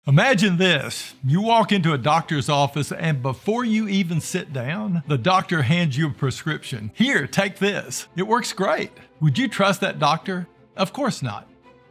Imagine this. You walk into a doctor's office and before you even sit down, the doctor hands you a prescription. Here, take this. It works great. Would you trust that doctor? Of course not.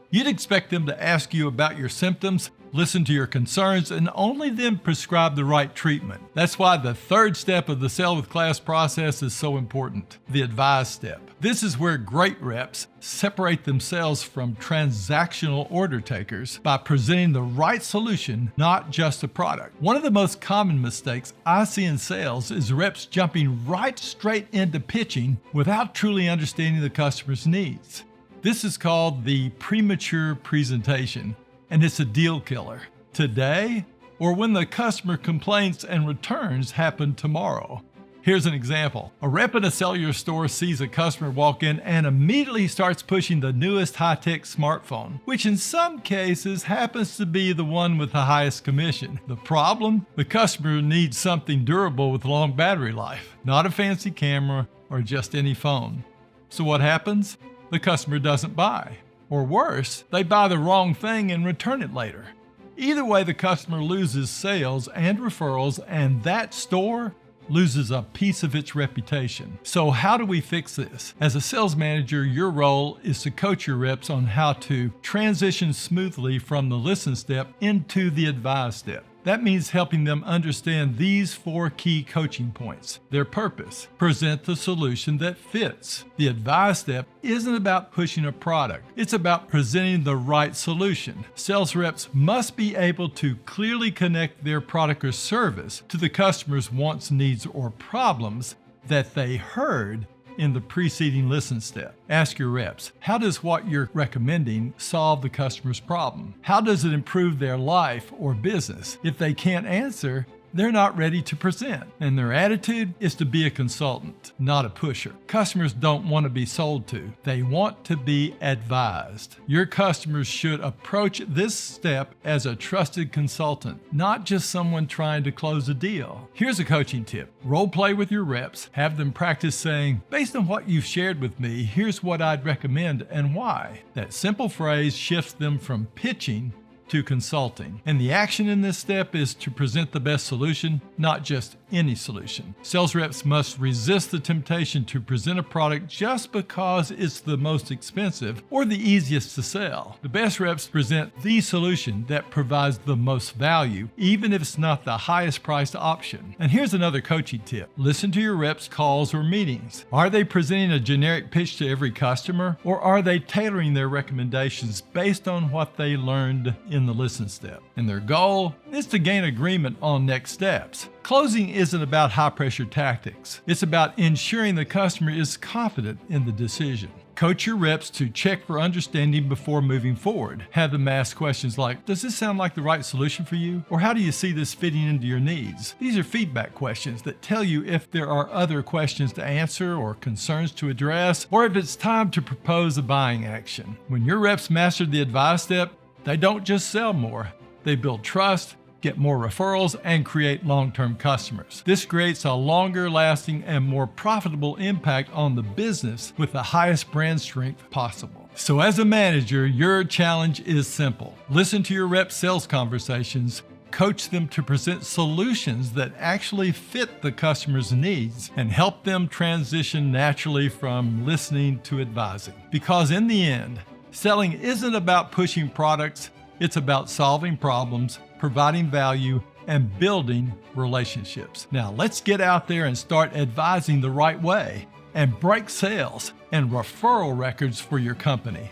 You'd expect them to ask you about your symptoms, listen to your concerns, and only then prescribe the right treatment. That's why the third step of the Sell with Class process is so important, the advise step. This is where great reps separate themselves from transactional order takers by presenting the right solution, not just a product. One of the most common mistakes I see in sales is reps jumping right straight into pitching without truly understanding the customer's needs. This is called the premature presentation, and it's a deal killer. Today, or when the customer complains and returns happen tomorrow. Here's an example. A rep in a cellular store sees a customer walk in and immediately starts pushing the newest high-tech smartphone, which in some cases happens to be the one with the highest commission. The problem? The customer needs something durable with long battery life, not a fancy camera or just any phone. So what happens? The customer doesn't buy. Or worse, they buy the wrong thing and return it later. Either way, the customer loses sales and referrals, and that store loses a piece of its reputation. So how do we fix this? As a sales manager, your role is to coach your reps on how to transition smoothly from the listen step into the advise step. That means helping them understand these 4 key coaching points. Their purpose: present the solution that fits. The advise step isn't about pushing a product. It's about presenting the right solution. Sales reps must be able to clearly connect their product or service to the customer's wants, needs, or problems that they heard in the preceding listen step. Ask your reps, how does what you're recommending solve the customer's problem? How does it improve their life or business? If they can't answer, they're not ready to present, and their attitude is to be a consultant, not a pusher. Customers don't want to be sold to. They want to be advised. Your customers should approach this step as a trusted consultant, not just someone trying to close a deal. Here's a coaching tip. Role play with your reps. Have them practice saying, based on what you've shared with me, here's what I'd recommend and why. That simple phrase shifts them from pitching to consulting. And the action in this step is to present the best solution, not just any solution. Sales reps must resist the temptation to present a product just because it's the most expensive or the easiest to sell. The best reps present the solution that provides the most value, even if it's not the highest priced option. And here's another coaching tip. Listen to your reps' calls or meetings. Are they presenting a generic pitch to every customer, or are they tailoring their recommendations based on what they learned in the listen step? And their goal is to gain agreement on next steps. Closing isn't about high-pressure tactics. It's about ensuring the customer is confident in the decision. Coach your reps to check for understanding before moving forward. Have them ask questions like, does this sound like the right solution for you? Or how do you see this fitting into your needs? These are feedback questions that tell you if there are other questions to answer or concerns to address, or if it's time to propose a buying action. When your reps master the advise step, they don't just sell more. They build trust, get more referrals, and create long-term customers. This creates a longer lasting and more profitable impact on the business with the highest brand strength possible. So as a manager, your challenge is simple. Listen to your rep sales conversations, coach them to present solutions that actually fit the customer's needs, and help them transition naturally from listening to advising. Because in the end, selling isn't about pushing products, it's about solving problems, providing value, and building relationships. Now let's get out there and start advising the right way and break sales and referral records for your company.